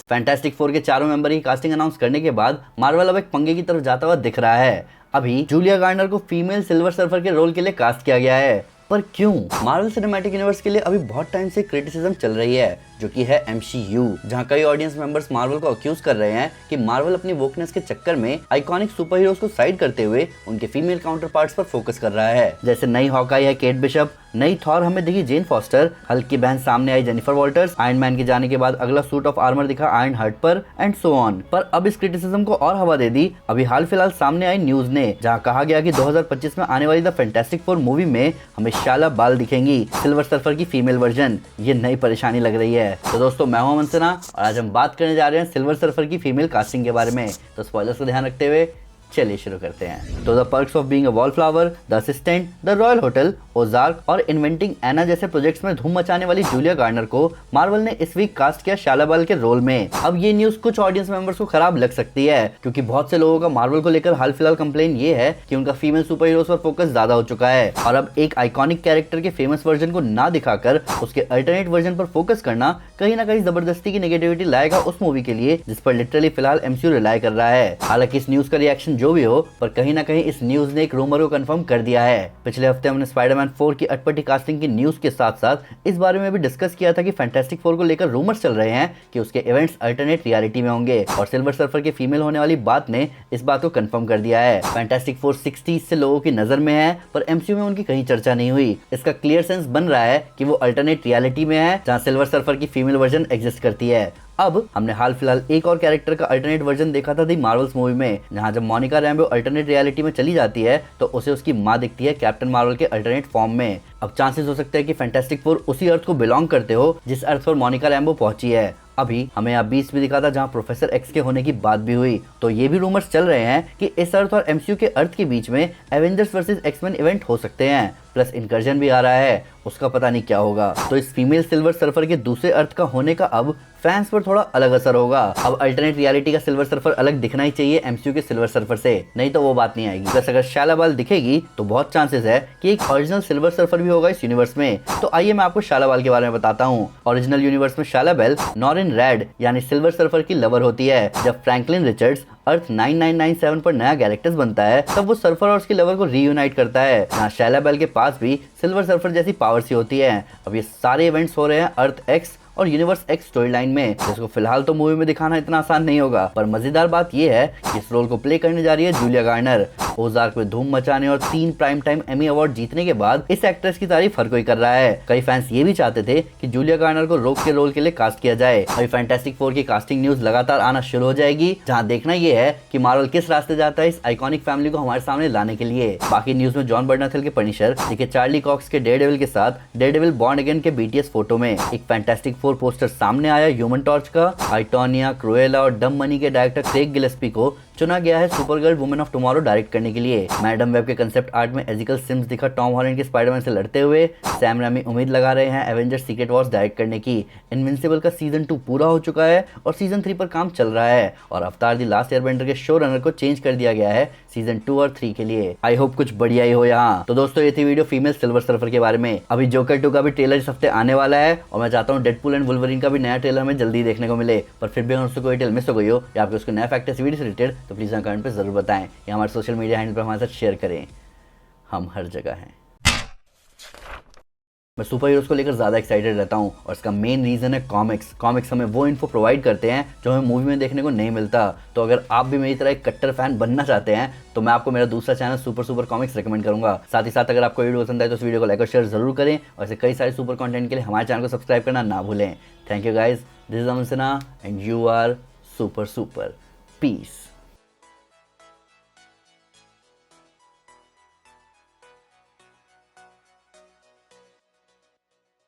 Fantastic four के चारों member की कास्टिंग अनाउंस करने के बाद मार्वल अब एक पंगे की तरफ जाता हुआ दिख रहा है। अभी जूलिया गार्नर को फीमेल सिल्वर सर्फर के रोल के लिए कास्ट किया गया है, पर क्यों? मार्वल सिनेमैटिक यूनिवर्स के लिए अभी बहुत टाइम से क्रिटिसिज्म चल रही है, जो कि है MCU, जहां कई ऑडियंस मेंबर्स मार्वल को अक्यूज कर रहे हैं कि मार्वल अपनी वोकनेस के चक्कर में आइकॉनिक सुपर हीरोज को साइड करते हुए उनके फीमेल काउंटर पार्ट्स पर फोकस कर रहा है। जैसे नई हॉकाई है केट बिशप, नई थॉर हमें दिखी जेन फॉस्टर, हल्क की बहन सामने आई जेनिफर वॉल्टर्स, आयरन मैन के जाने के बाद अगला सूट ऑफ आर्मर दिखा आयरन हर्ट पर, एंड सो ऑन। पर अब इस क्रिटिसिज्म को और हवा दे दी अभी हाल फिलहाल सामने आई न्यूज ने, जहां कहा गया कि 2025 में आने वाली द फैंटास्टिक फोर मूवी में हमें शाला बाल दिखेंगी, सिल्वर सर्फर की फीमेल वर्जन। ये नई परेशानी लग रही है। तो दोस्तों, मैं हूं अमन सिन्हा और आज हम बात करने जा रहे हैं सिल्वर सर्फर की फीमेल कास्टिंग के बारे में। तो स्पॉयलर्स को ध्यान रखते हुए चलिए शुरू करते हैं। तो the perks of being a wallflower, the assistant, the royal hotel, ozark और इन्वेंटिंग एना जैसे प्रोजेक्ट्स में धूम मचाने वाली जूलिया गार्नर को मार्वल ने इस वीक कास्ट किया शाला बाल के रोल में। अब ये न्यूज कुछ ऑडियंस मेंबर्स को खराब लग सकती है, क्योंकि बहुत से लोगों का मार्वल को लेकर हाल फिलहाल कंप्लेन ये है कि उनका फीमेल सुपर हीरोज पर फोकस ज्यादा हो चुका है, और अब एक आइकॉनिक कैरेक्टर के फेमस वर्जन को ना दिखाकर उसके अल्टरनेट वर्जन पर फोकस करना कहीं ना कहीं जबरदस्ती की नेगेटिविटी लाएगा उस मूवी के लिए, जिस पर लिटरली फिलहाल MCU रिलाई कर रहा है। हालांकि इस न्यूज का रिएक्शन जो भी हो, पर कहीं ना कहीं इस न्यूज ने एक रूमर को कंफर्म कर दिया है। पिछले हफ्ते हमने स्पाइडरमैन 4 की अटपटी कास्टिंग की न्यूज के साथ साथ इस बारे में भी डिस्कस किया था कि फैंटास्टिक फोर को लेकर रूमर्स चल रहे हैं कि उसके इवेंट्स अल्टरनेट रियलिटी में होंगे, और सिल्वर सर्फर के फीमेल होने वाली बात ने इस बात को कंफर्म कर दिया है। फैंटास्टिक फोर 60s से लोगों की नजर में है, पर MCU में उनकी कहीं चर्चा नहीं हुई। इसका क्लियर सेंस बन रहा है कि वो अल्टरनेट रियलिटी में है, जहां सिल्वर सर्फर की फीमेल वर्जन एग्जिस्ट करती है। अब हमने हाल फिलहाल एक और कैरेक्टर का अल्टरनेट वर्जन देखा था दी मार्वल्स मूवी में, जहां जब मोनिका रैम्बो अल्टरनेट रियलिटी में चली जाती है तो उसे उसकी मां दिखती है कैप्टन मार्वल के अल्टरनेट फॉर्म में। अब चांसेस हो सकते हैं कि फैंटास्टिक फोर उसी अर्थ को बिलोंग करते हो जिस अर्थ पर मोनिका रैम्बो पहुंची है। अभी हमें यहाँ 20 भी दिखा था जहाँ प्रोफेसर एक्स के होने की बात भी हुई, तो ये भी रूमर्स चल रहे हैं कि इस अर्थ और MCU के अर्थ के बीच में एवेंजर्स वर्सेस एक्समैन इवेंट हो सकते हैं, प्लस इनकर्जन भी आ रहा है, उसका पता नहीं क्या होगा। तो इस फीमेल सिल्वर सर्फर के दूसरे अर्थ का होने का अब फैंस पर थोड़ा अलग असर होगा। अब अल्टरनेट रियलिटी का सिल्वर सर्फर अलग दिखना ही चाहिए MCU के सिल्वर सर्फर से, नहीं तो वो बात नहीं आएगी। बस अगर शाला बाल दिखेगी तो बहुत चांसेस है कि एक ओरिजिनल सिल्वर सर्फर भी होगा इस यूनिवर्स में। तो आइए मैं आपको शाला बाल के बारे में बताता हूँ। ओरिजिनल यूनिवर्स में शाला बेल नॉरिन रेड यानी सिल्वर सर्फर की लवर होती है। जब फ्रैंकलिन रिचर्ड्स अर्थ 9997 पर नया गैलेक्टस बनता है, तब वो सर्फर और उसकी लवर को रीयूनाइट करता है, जहाँ शाला बेल के पास भी सिल्वर सर्फर जैसी पावर्स ही होती है। अब ये सारे इवेंट्स हो रहे हैं अर्थ एक्स और यूनिवर्स एक्स स्टोरी लाइन में, जिसको फिलहाल तो मूवी में दिखाना इतना आसान नहीं होगा। पर मजेदार बात यह है कि इस रोल को प्ले करने जा रही है जूलिया गार्नर। ओजार्क में धूम मचाने और 3 प्राइम टाइम एमी अवार्ड जीतने के बाद इस एक्ट्रेस की तारीफ हर कोई कर रहा है। कई फैंस ये भी चाहते थे कि जूलिया गार्नर को रोक के रोल के लिए कास्ट किया जाए। अभी फैंटास्टिक फोर की कास्टिंग न्यूज लगातार आना शुरू हो जाएगी, जहां देखना यह है कि मार्वल किस रास्ते जाता है इस आइकॉनिक फैमिली को हमारे सामने लाने के लिए। बाकी न्यूज में जॉन बर्नाथल के पनिशर देखिए चार्ली कॉक्स के डेयरडेविल के साथ डेयरडेविल बॉर्न अगेन के BTS फोटो में एक फैंटास्टिक फोर पोस्टर सामने आया ह्यूमन टॉर्च का। आइटोनिया, क्रुएला और डम मनी के डायरेक्टर क्रेग गिलेस्पी को चुना गया है Supergirl women of tomorrow direct करने के लिए। मैडम वेब के कंसेप्ट आर्ट में एजिकल सिम्स दिखा टॉम हॉलैंड के स्पाइडरमैन से लड़ते हुए। सैम रैमी उम्मीद लगा रहे हैं एवेंजर्स सीक्रेट वॉर्स डायरेक्ट करने की। इनविंसिबल का सीजन 2 पूरा हो चुका है और सीजन 3 पर काम चल रहा है, और अवतार दी लास्ट एयरबेंडर के शो रनर को चेंज कर दिया गया है सीजन 2 और 3 के लिए। आई होप कुछ बढ़िया ही हो यहाँ। तो दोस्तों, ये थी वीडियो फीमेल सिल्वर सर्फर के बारे में। अभी जोकर 2 का भी ट्रेलर इस हफ्ते आने वाला है, और मैं चाहता हूँ डेडपूल एंड वुल्वरीन का भी नया ट्रेलर हमें जल्दी देखने को मिले। पर फिर भी अगर उससे कोई ट्रेलर मिस हो गई हो या आपके उसको नया फैक्ट है वीडियो से रिलेटेड, तो प्लीज कमेंट पे जरूर बताएं या हमारे सोशल मीडिया हैंडल पर हमारे साथ शेयर करें। हम हर जगह हैं। मैं सुपर हीरोज को लेकर ज़्यादा एक्साइटेड रहता हूँ, और इसका मेन रीज़न है कॉमिक्स हमें वो इन्फो प्रोवाइड करते हैं जो हमें मूवी में देखने को नहीं मिलता। तो अगर आप भी मेरी तरह एक कट्टर फैन बनना चाहते हैं तो मैं आपको मेरा दूसरा चैनल सुपर कॉमिक्स रेकमेंड करूंगा। साथ ही साथ अगर आपको वीडियो पसंद आए तो इस वीडियो को लाइक और शेयर जरूर करें, और ऐसे कई सारे सुपर कंटेंट के लिए हमारे चैनल को सब्सक्राइब करना ना भूलें। Thank you guys, this is Aman Sinha and you are super piece.